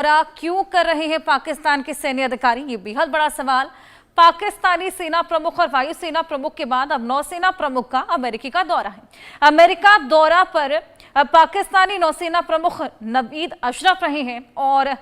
क्यों कर रहे हैं पाकिस्तान के सैन्य अधिकारी, ये बेहद बड़ा सवाल। पाकिस्तानी सेना प्रमुख और वायुसेना प्रमुख के बाद अब नौसेना प्रमुख का अमेरिकी का दौरा है। अमेरिका दौरा पर पाकिस्तानी नौसेना प्रमुख नवीद अशरफ रहे हैं और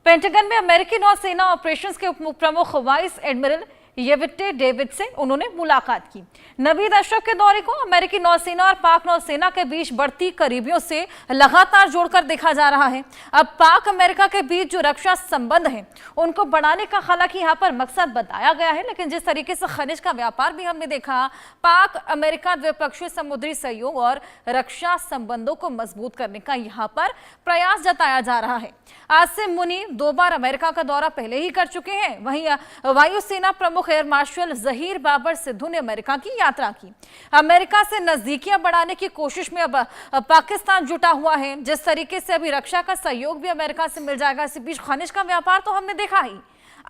पेंटागन में अमेरिकी नौसेना ऑपरेशंस के उप प्रमुख वाइस एडमिरल येविटे डेविड से उन्होंने मुलाकात की। नवीद अशरफ के दौरे को अमेरिकी नौसेना और पाक नौसेना के बीच बढ़ती करीबियों से लगातार जोड़कर देखा जा रहा है। अब पाक अमेरिका के बीच जो रक्षा संबंध है उनको बढ़ाने का हालांकि यहाँ पर मकसद बताया गया है, लेकिन जिस तरीके से खनिज का व्यापार भी हमने देखा, पाक अमेरिका द्विपक्षीय समुद्री सहयोग और रक्षा संबंधों को मजबूत करने का यहाँ पर प्रयास जताया जा रहा है। आसिम मुनीर 2 बार अमेरिका का दौरा पहले ही कर चुके हैं। वहीं वायुसेना प्रमुख एयर मार्शल जहीर बाबर सिद्धू ने अमेरिका की यात्रा की। अमेरिका से नजदीकियां बढ़ाने की कोशिश में अब पाकिस्तान जुटा हुआ है। जिस तरीके से अभी रक्षा का सहयोग भी अमेरिका से मिल जाएगा, इसी बीच खनिज का व्यापार तो हमने देखा ही।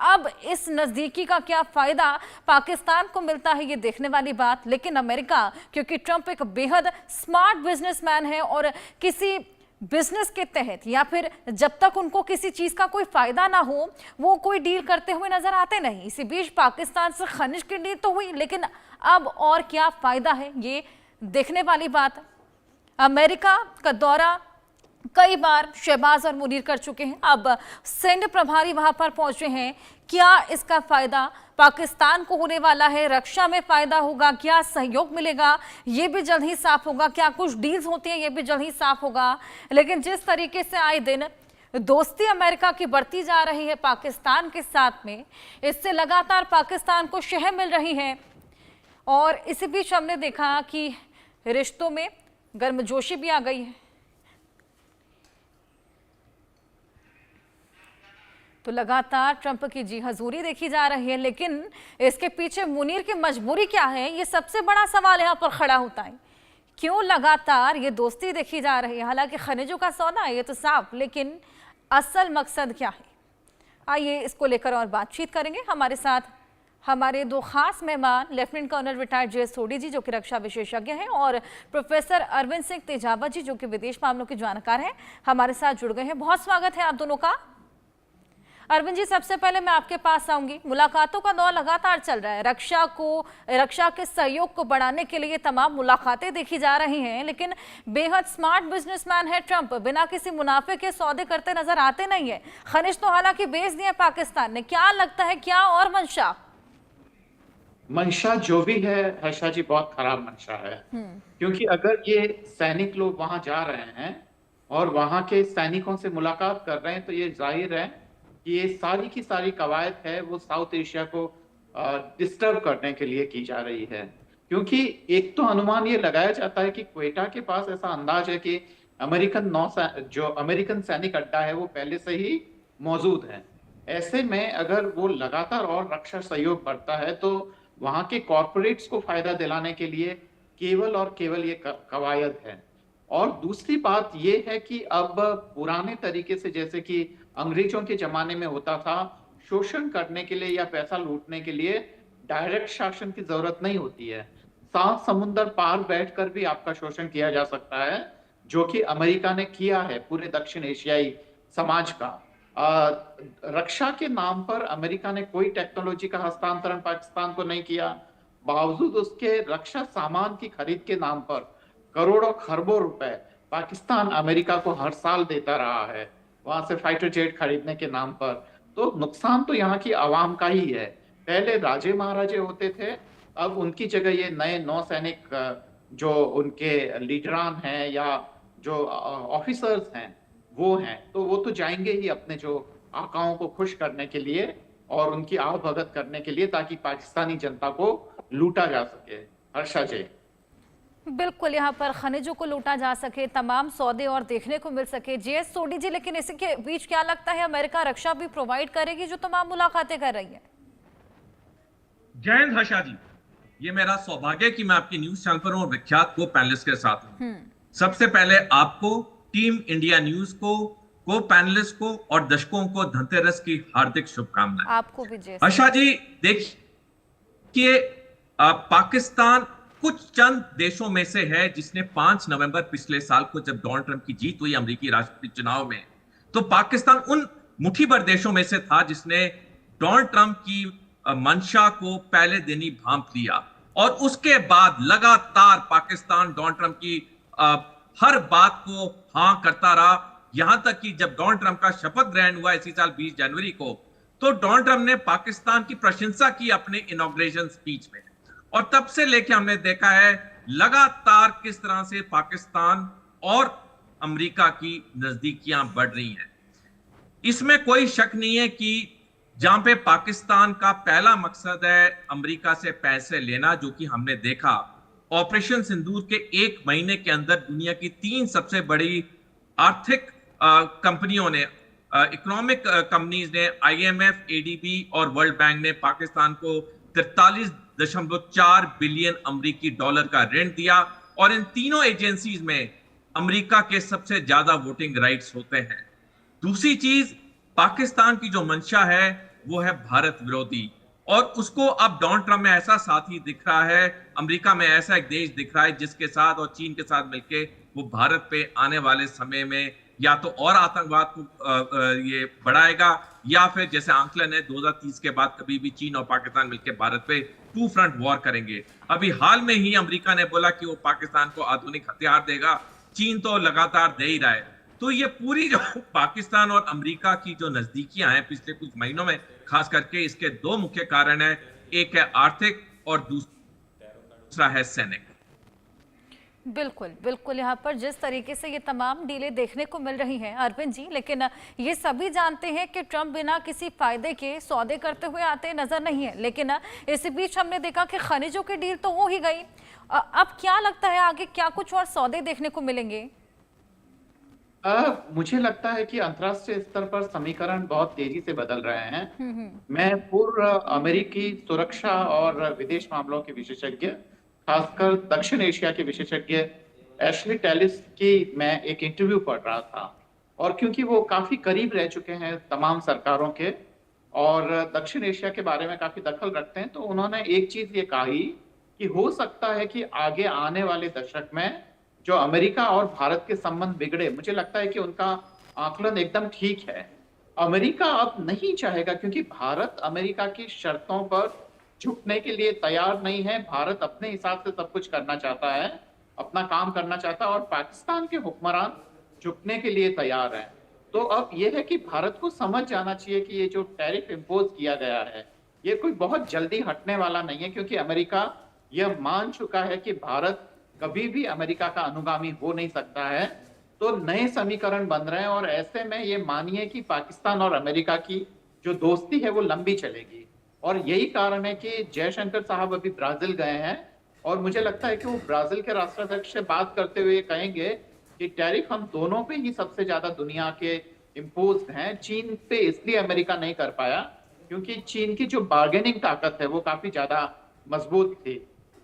अब इस नजदीकी का क्या फायदा पाकिस्तान को मिलता है, ये देखने वाली बात। लेकिन अमेरिका, क्योंकि ट्रंप एक बेहद स्मार्ट बिजनेसमैन है और किसी बिजनेस के तहत या फिर जब तक उनको किसी चीज का कोई फायदा ना हो वो कोई डील करते हुए नजर आते नहीं। इसी बीच पाकिस्तान से खनिज की डील तो हुई, लेकिन अब और क्या फायदा है, ये देखने वाली बात। अमेरिका का दौरा कई बार शहबाज और मुनीर कर चुके हैं। अब सैन्य प्रभारी वहां पर पहुंचे हैं। क्या इसका फायदा पाकिस्तान को होने वाला है? रक्षा में फायदा होगा, क्या सहयोग मिलेगा, ये भी जल्द ही साफ होगा। क्या कुछ डील्स होती हैं, ये भी जल्द ही साफ होगा। लेकिन जिस तरीके से आए दिन दोस्ती अमेरिका की बढ़ती जा रही है पाकिस्तान के साथ में, इससे लगातार पाकिस्तान को शह मिल रही है। और इसी बीच हमने देखा कि रिश्तों में गर्मजोशी भी आ गई है। तो लगातार ट्रंप की जी हजूरी देखी जा रही है, लेकिन इसके पीछे मुनीर की मजबूरी क्या है, ये सबसे बड़ा सवाल यहाँ पर खड़ा होता है। क्यों लगातार ये दोस्ती देखी जा रही है? हालांकि खनिजों का सौदा है ये तो साफ, लेकिन असल मकसद क्या है? आइए इसको लेकर और बातचीत करेंगे। हमारे साथ हमारे 2 खास मेहमान, लेफ्टिनेंट कर्नल रिटायर्ड जे सोडी जी जो कि रक्षा विशेषज्ञ हैं और प्रोफेसर अरविंद सिंह तेजावा जी जो कि विदेश मामलों के जानकार हैं, हमारे साथ जुड़ गए हैं। बहुत स्वागत है आप दोनों का। अरविंद जी, सबसे पहले मैं आपके पास आऊंगी। मुलाकातों का दौर लगातार चल रहा है। रक्षा के सहयोग को बढ़ाने के लिए तमाम मुलाकातें देखी जा रही हैं, लेकिन बेहद स्मार्ट बिजनेसमैन है ट्रंप, बिना किसी मुनाफे के सौदे करते नजर आते नहीं है। खनिज तो हालांकि बेच दिए पाकिस्तान ने। क्या लगता है, क्या और मंशा जो भी है हर्षा जी, बहुत खराब मंशा है। क्योंकि अगर ये सैनिक लोग वहां जा रहे हैं और वहां के सैनिकों से मुलाकात कर रहे हैं, तो ये जाहिर है कि ये सारी की सारी कवायद है वो साउथ एशिया को डिस्टर्ब करने के लिए की जा रही है। क्योंकि एक तो अनुमान ये लगाया जाता है कि क्वेटा के पास ऐसा अंदाज है कि अमेरिकन सैनिक अड्डा है वो पहले से ही मौजूद है। ऐसे में अगर वो लगातार और रक्षा सहयोग बढ़ता है तो वहां के कॉर्पोरेट्स को फायदा दिलाने के लिए केवल और केवल ये कवायद है। और दूसरी बात ये है कि अब पुराने तरीके से, जैसे कि अंग्रेजों के जमाने में होता था, शोषण करने के लिए या पैसा लूटने के लिए डायरेक्ट शासन की जरूरत नहीं होती है। 7 समुंदर पार बैठकर भी आपका शोषण किया जा सकता है, जो कि अमेरिका ने किया है पूरे दक्षिण एशियाई समाज का। रक्षा के नाम पर अमेरिका ने कोई टेक्नोलॉजी का हस्तांतरण पाकिस्तान को नहीं किया। बावजूद उसके रक्षा सामान की खरीद के नाम पर करोड़ों खरबों रुपए पाकिस्तान अमेरिका को हर साल देता रहा है, वहां से फाइटर जेट खरीदने के नाम पर। तो नुकसान तो यहाँ की आवाम का ही है। पहले राजे महाराजे होते थे, अब उनकी जगह ये नए नौसैनिक जो उनके लीडरान हैं या जो ऑफिसर्स हैं वो हैं, तो वो तो जाएंगे ही अपने जो आकाओं को खुश करने के लिए और उनकी आवभगत करने के लिए, ताकि पाकिस्तानी जनता को लूटा जा सके। हर्षा जी, बिल्कुल, यहाँ पर खनिजों को लूटा जा सके, तमाम सौदे और देखने को मिल सके। जे सोडी जी, लेकिन इसके बीच क्या लगता है, अमेरिका रक्षा भी प्रोवाइड करेगी जो तमाम मुलाकातें कर रही है? जय हिंद हर्षा जी, ये मेरा सौभाग्य है कि मैं आपकी न्यूज चैनल पर हूं और विख्यात को पैनलिस्ट के साथ हूं। सबसे पहले आपको, टीम इंडिया न्यूज को पैनलिस्ट को और दर्शकों को धनतेरस की हार्दिक शुभकामनाएं। आपको भी जय। हर्षा जी, देखिए पाकिस्तान कुछ चंद देशों में से है जिसने 5 नवंबर पिछले साल को, जब डोनाल्ड ट्रंप की जीत हुई अमेरिकी राष्ट्रपति चुनाव में, तो पाकिस्तान उन मुट्ठी भर देशों में से था जिसने डोनाल्ड ट्रंप की मंशा को पहले दिन ही भांप लिया, और उसके बाद लगातार पाकिस्तान डोनाल्ड ट्रंप की हर बात को हां करता रहा। यहां तक कि जब डोनाल्ड ट्रंप का शपथ ग्रहण हुआ इसी साल 20 जनवरी को, तो डोनाल्ड ट्रंप ने पाकिस्तान की प्रशंसा की अपने इनॉग्रेशन स्पीच में, और तब से लेकर हमने देखा है लगातार किस तरह से पाकिस्तान और अमेरिका की नजदीकियां बढ़ रही हैं। इसमें कोई शक नहीं है कि जहां पे पाकिस्तान का पहला मकसद है अमेरिका से पैसे लेना, जो कि हमने देखा ऑपरेशन सिंदूर के 1 महीने के अंदर दुनिया की 3 सबसे बड़ी आर्थिक कंपनियों ने, इकोनॉमिक कंपनीज ने, IMF, ADB और वर्ल्ड बैंक ने पाकिस्तान को 43.4 बिलियन अमेरिकी डॉलर का ऋण दिया, और इन तीनों एजेंसीज में अमेरिका के सबसे ज्यादा वोटिंग राइट्स होते हैं। दूसरी चीज, पाकिस्तान की जो मंशा है वो है भारत विरोधी, और उसको अब डोनाल्ड ट्रंप में ऐसा साथी दिख रहा है, अमेरिका में ऐसा एक देश दिख रहा है जिसके साथ और चीन के साथ मिलके वो भारत पे आने वाले समय में या तो और आतंकवाद को ये बढ़ाएगा, या फिर जैसे आंकलन है 2030 के बाद कभी भी चीन और पाकिस्तान मिलकर भारत पे 2 फ्रंट वॉर करेंगे। अभी हाल में ही अमेरिका ने बोला कि वो पाकिस्तान को आधुनिक हथियार देगा, चीन तो लगातार दे ही रहा है। तो ये पूरी जो पाकिस्तान और अमेरिका की जो नजदीकियां हैं पिछले कुछ महीनों में, खास करके इसके 2 मुख्य कारण है, एक है आर्थिक और दूसरा है सैनिक। बिल्कुल बिल्कुल, यहाँ पर जिस तरीके से ये तमाम डीलें देखने को मिल रही हैं अरविंद जी, लेकिन ये सभी जानते हैं कि ट्रंप बिना किसी फायदे के सौदे करते हुए आते नजर नहीं है, लेकिन इसी बीच हमने देखा कि खनिजों की डील तो हो ही गई। अब क्या लगता है आगे क्या कुछ और सौदे देखने को मिलेंगे? मुझे लगता है कि अंतर्राष्ट्रीय स्तर पर समीकरण बहुत तेजी से बदल रहे हैं। मैं पूर्व अमेरिकी सुरक्षा और विदेश मामलों के विशेषज्ञ, खासकर दक्षिण एशिया के विशेषज्ञ एशली टेलिस की मैं एक इंटरव्यू पढ़ रहा था, और क्योंकि वो काफी करीब रह चुके हैं तमाम सरकारों के और दक्षिण एशिया के बारे में काफी दखल रखते हैं, तो उन्होंने एक चीज ये कही कि हो सकता है कि आगे आने वाले दशक में जो अमेरिका और भारत के संबंध बिगड़े। मुझे लगता है कि उनका आकलन एकदम ठीक है। अमेरिका अब नहीं चाहेगा, क्योंकि भारत अमेरिका की शर्तों पर झुकने के लिए तैयार नहीं है। भारत अपने हिसाब से सब कुछ करना चाहता है, अपना काम करना चाहता है, और पाकिस्तान के हुक्मरान झुकने के लिए तैयार हैं। तो अब यह है कि भारत को समझ जाना चाहिए कि ये जो टैरिफ इम्पोज किया गया है ये कोई बहुत जल्दी हटने वाला नहीं है, क्योंकि अमेरिका यह मान चुका है कि भारत कभी भी अमेरिका का अनुगामी हो नहीं सकता है। तो नए समीकरण बन रहे हैं, और ऐसे में ये मानिए कि पाकिस्तान और अमेरिका की जो दोस्ती है वो लंबी चलेगी। और यही कारण है कि जयशंकर साहब अभी ब्राजील गए हैं, और मुझे लगता है कि वो ब्राजील के राष्ट्राध्यक्ष से बात करते हुए कहेंगे कि टैरिफ हम दोनों पे ही सबसे ज्यादा दुनिया के इम्पोज हैं। चीन पे इसलिए अमेरिका नहीं कर पाया क्योंकि चीन की जो बार्गेनिंग ताकत है वो काफी ज्यादा मजबूत थी।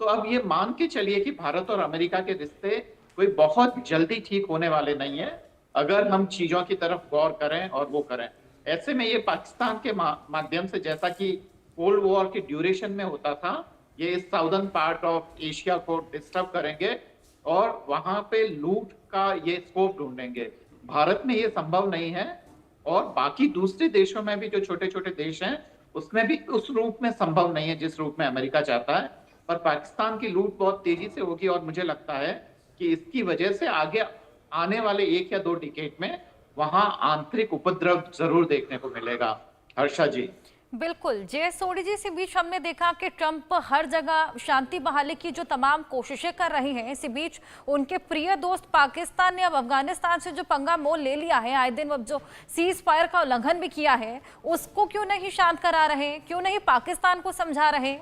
तो अब ये मान के चलिए कि भारत और अमेरिका के रिश्ते कोई बहुत जल्दी ठीक होने वाले नहीं है, अगर हम चीजों की तरफ गौर करें और वो करें। ऐसे में ये पाकिस्तान के माध्यम से, जैसा कि कोल्ड वॉर की ड्यूरेशन में होता था, ये इस साउदर्न पार्ट ऑफ एशिया को डिस्टर्ब करेंगे और वहां पे लूट का ये स्कोप ढूंढेंगे। भारत में ये संभव नहीं है, और बाकी दूसरे देशों में भी जो छोटे छोटे देश हैं उसमें भी उस रूप में संभव नहीं है जिस रूप में अमेरिका चाहता है। पर पाकिस्तान की लूट बहुत तेजी से होगी, और मुझे लगता है कि इसकी वजह से आगे आने वाले 1 या 2 डिकेड में वहां आंतरिक उपद्रव जरूर देखने को मिलेगा। हर्षा जी। बिल्कुल, जय सोडी जी, इसी बीच हमने देखा कि ट्रंप हर जगह शांति बहाली की जो तमाम कोशिशें कर रहे हैं, इसी बीच उनके प्रिय दोस्त पाकिस्तान ने अब अफगानिस्तान से जो पंगा मोल ले लिया है, आए दिन अब जो सीज फायर का उल्लंघन भी किया है, उसको क्यों नहीं शांत करा रहे, क्यों नहीं पाकिस्तान को समझा रहे?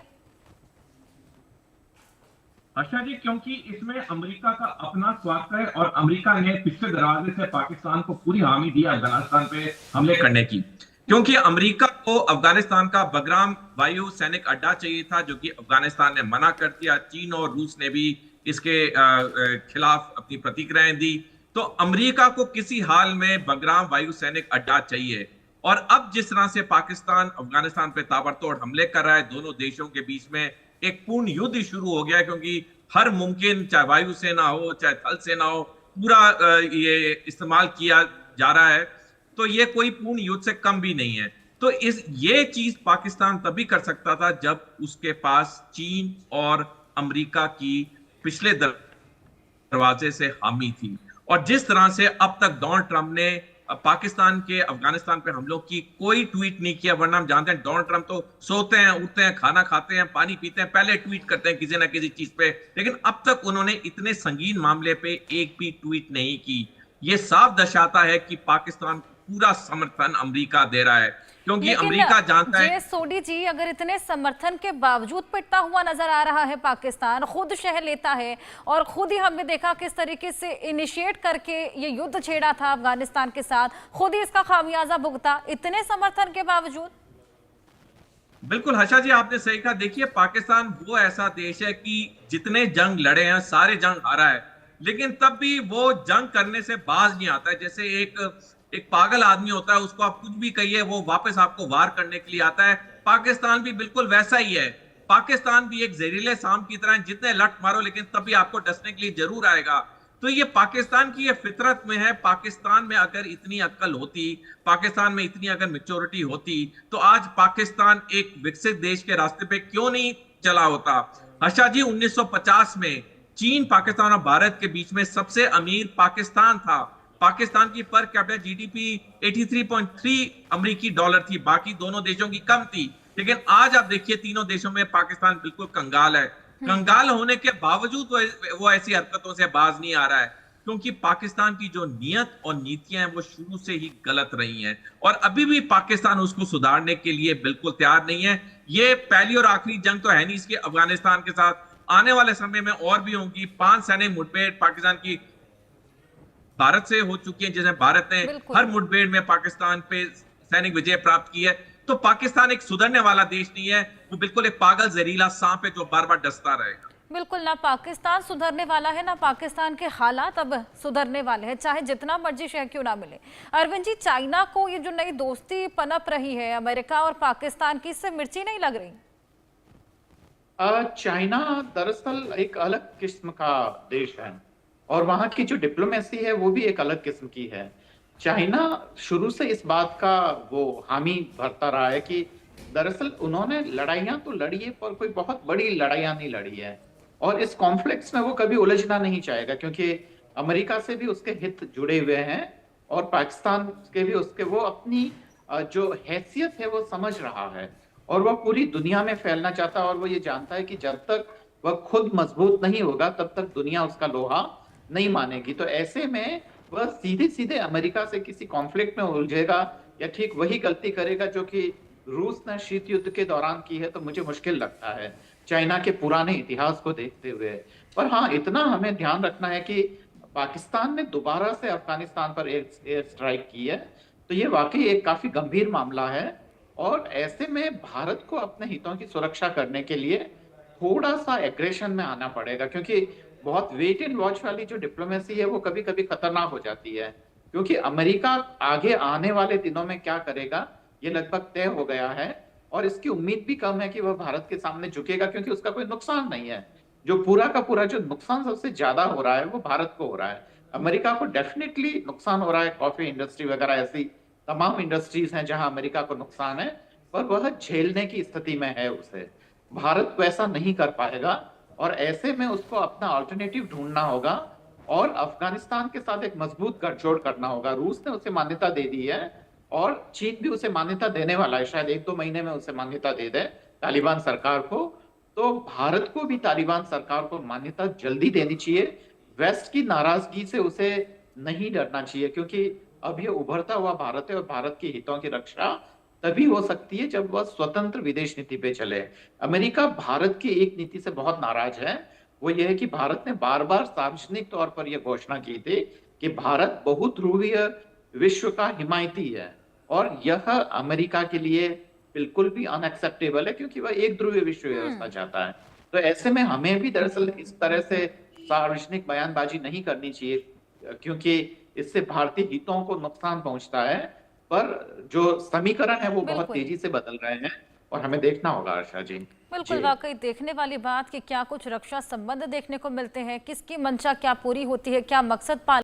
अच्छा जी, क्योंकि इसमें अमेरिका का अपना स्वार्थ है, और अमेरिका ने पिछले दरवाजे से पाकिस्तान को पूरी हामी दी अफगानिस्तान पे हमले करने की, क्योंकि अमेरिका को अफगानिस्तान का बगराम वायु सैनिक अड्डा चाहिए था, जो कि अफगानिस्तान ने मना कर दिया। चीन और रूस ने भी इसके खिलाफ अपनी प्रतिक्रियाएं दी। तो अमेरिका को किसी हाल में बगराम वायु सैनिक अड्डा चाहिए, और अब जिस तरह से पाकिस्तान अफगानिस्तान पे ताबड़तोड़ हमले कर रहा है, दोनों देशों के बीच में एक पूर्ण युद्ध शुरू हो गया है, क्योंकि हर मुमकिन, चाहे वायुसेना हो चाहे थल सेना हो, पूरा ये इस्तेमाल किया जा रहा है। तो ये कोई पूर्ण युद्ध से कम भी नहीं है। तो ये चीज पाकिस्तान तभी कर सकता था जब उसके पास चीन और अमेरिका की पिछले दरवाजे से हामी थी। और जिस तरह से अब तक डोनाल्ड ट्रंप ने पाकिस्तान के अफगानिस्तान पे हमलों की कोई ट्वीट नहीं किया, वरना हम जानते हैं डोनाल्ड ट्रंप तो सोते हैं, उठते हैं, खाना खाते हैं, पानी पीते हैं, पहले ट्वीट करते हैं किसी ना किसी चीज पे, लेकिन अब तक उन्होंने इतने संगीन मामले पे एक भी ट्वीट नहीं की। ये साफ दर्शाता है कि पाकिस्तान पूरा समर्थन अमेरिका दे रहा है, क्योंकि अमेरिका जानता है। सोडी जी, अगर इतने समर्थन के बावजूद पिटता हुआ नजर आ रहा है पाकिस्तान, खुद शह लेता है और खुद ही हमने देखा किस तरीके से इनिशिएट करके ये युद्ध छेड़ा था अफगानिस्तान के साथ, खुद ही इसका खामियाजा भुगता, इतने समर्थन के बावजूद। बिल्कुल हर्षा जी, आपने सही कहा। देखिए, पाकिस्तान वो ऐसा देश है कि जितने जंग लड़े हैं सारे जंग हारा है, लेकिन तब भी वो जंग करने से बाज नहीं आता है। जैसे एक पागल आदमी होता है, उसको आप कुछ भी कहिए वो वापस आपको वार करने के लिए आता है। पाकिस्तान भी बिल्कुल वैसा ही है। पाकिस्तान भी एक जहरीले सांप की तरह है, जितने लट मारो लेकिन तभी आपको डसने के लिए जरूर आएगा। तो ये पाकिस्तान की ये फितरत में है। पाकिस्तान में अगर इतनी अक्ल होती, पाकिस्तान में इतनी अगर मैच्योरिटी होती, तो आज पाकिस्तान एक विकसित देश के रास्ते पे क्यों नहीं चला होता। हर्षा जी, 1950 में चीन, पाकिस्तान और भारत के बीच में सबसे अमीर पाकिस्तान था। पाकिस्तान की पर कैपिटा जीडीपी 83.3 अमेरिकी डॉलर थी, बाकी दोनों देशों की कम थी। लेकिन आज आप देखिए, तीनों देशों में पाकिस्तान बिल्कुल कंगाल है। कंगाल होने के बावजूद वो ऐसी हरकतों से बाज नहीं आ रहा है, क्योंकि पाकिस्तान की जो नियत और नीतियां हैं वो शुरू से ही गलत रही हैं, और अभी भी पाकिस्तान उसको सुधारने के लिए बिल्कुल तैयार नहीं है। ये पहली और आखिरी जंग तो है नहीं इसकी अफगानिस्तान के साथ, आने वाले समय में और भी होंगी। 5 सैनिक मुठभेड़ पाकिस्तान की भारत से हो चुकी है, जिसमें भारत ने हर मुठभेड़ में पाकिस्तान पे सैनिक विजय प्राप्त की है। तो पाकिस्तान एक सुधरने वाला देश नहीं है, वो बिल्कुल एक पागल जहरीला सांप है जो बार बार डसता रहेगा। बिल्कुल, ना पाकिस्तान सुधरने वाला है, ना पाकिस्तान के हालात अब सुधरने वाले हैं, चाहे जितना मर्जी शह क्यों ना मिले। अरविंद जी, चाइना को ये जो नई दोस्ती पनप रही है अमेरिका और पाकिस्तान की, इससे मिर्ची नहीं लग रही? चाइना दरअसल एक अलग किस्म का देश है, और वहां की जो डिप्लोमेसी है वो भी एक अलग किस्म की है। चाइना शुरू से इस बात का वो हामी भरता रहा है कि दरअसल उन्होंने लड़ाइयां तो लड़ी है, पर कोई बहुत बड़ी लड़ाइयां नहीं लड़ी है, और इस कॉन्फ्लिक्ट्स में वो कभी उलझना नहीं चाहेगा, क्योंकि अमेरिका से भी उसके हित जुड़े हुए हैं और पाकिस्तान के भी उसके, वो अपनी जो हैसियत है वो समझ रहा है, और वह पूरी दुनिया में फैलना चाहता है। और वो ये जानता है कि जब तक वह खुद मजबूत नहीं होगा तब तक दुनिया उसका लोहा नहीं मानेगी। तो ऐसे में वह सीधे सीधे अमेरिका से किसी कॉन्फ्लिक्ट में उलझेगा या ठीक वही गलती करेगा जो कि रूस ने शीत युद्ध के दौरान की है, तो मुझे मुश्किल लगता है चाइना के पुराने इतिहास को देखते हुए। पर हाँ, इतना हमें ध्यान रखना है कि पाकिस्तान ने दोबारा से अफगानिस्तान पर एयर स्ट्राइक की है, तो ये वाकई एक काफी गंभीर मामला है, और ऐसे में भारत को अपने हितों की सुरक्षा करने के लिए थोड़ा सा एग्रेशन में आना पड़ेगा, क्योंकि बहुत वेट एंड वॉच वाली जो डिप्लोमेसी है वो कभी कभी खतरनाक हो जाती है, क्योंकि अमेरिका आगे आने वाले दिनों में क्या करेगा ये लगभग तय हो गया है, और इसकी उम्मीद भी कम है कि वह भारत के सामने झुकेगा, क्योंकि उसका कोई नुकसान नहीं है। जो पूरा का पूरा जो नुकसान सबसे ज्यादा हो रहा है वो भारत को हो रहा है। अमेरिका को डेफिनेटली नुकसान हो रहा है, कॉफी इंडस्ट्री वगैरह ऐसी तमाम इंडस्ट्रीज हैं जहां अमेरिका को नुकसान है, पर वह झेलने की स्थिति में है। उसे भारत वैसा नहीं कर पाएगा, और ऐसे में उसको अपना अल्टरनेटिव ढूंढना होगा, और अफगानिस्तान के साथ एक मजबूत गठजोड़ करना होगा। रूस ने उसे मान्यता दे दी है, और चीन भी उसे मान्यता देने वाला है, शायद 1-2 महीने में उसे मान्यता दे दे तालिबान सरकार को। तो भारत को भी तालिबान सरकार को मान्यता जल्दी देनी चाहिए। वेस्ट की नाराजगी से उसे नहीं डरना चाहिए, क्योंकि अब ये उभरता हुआ भारत है, और भारत के हितों की रक्षा तभी हो सकती है जब वह स्वतंत्र विदेश नीति पे चले। अमेरिका भारत की एक नीति से बहुत नाराज है, वो ये है कि भारत ने बार बार सार्वजनिक तौर पर यह घोषणा की थी कि भारत बहुध्रुवीय विश्व का हिमायती है, और यह अमेरिका के लिए बिल्कुल भी अनएक्सेप्टेबल है, क्योंकि वह एक ध्रुवीय विश्व व्यवस्था चाहता है। तो ऐसे में हमें भी दरअसल इस तरह से सार्वजनिक बयानबाजी नहीं करनी चाहिए, क्योंकि इससे भारतीय हितों को नुकसान पहुंचता है। पर जो समीकरण है वो बहुत तेजी से बदल रहे हैं, और हमें देखना होगा आशा जी। बिल्कुल, वाकई देखने वाली बात कि क्या कुछ रक्षा संबंध देखने को मिलते हैं, किसकी मंशा क्या पूरी होती है, क्या मकसद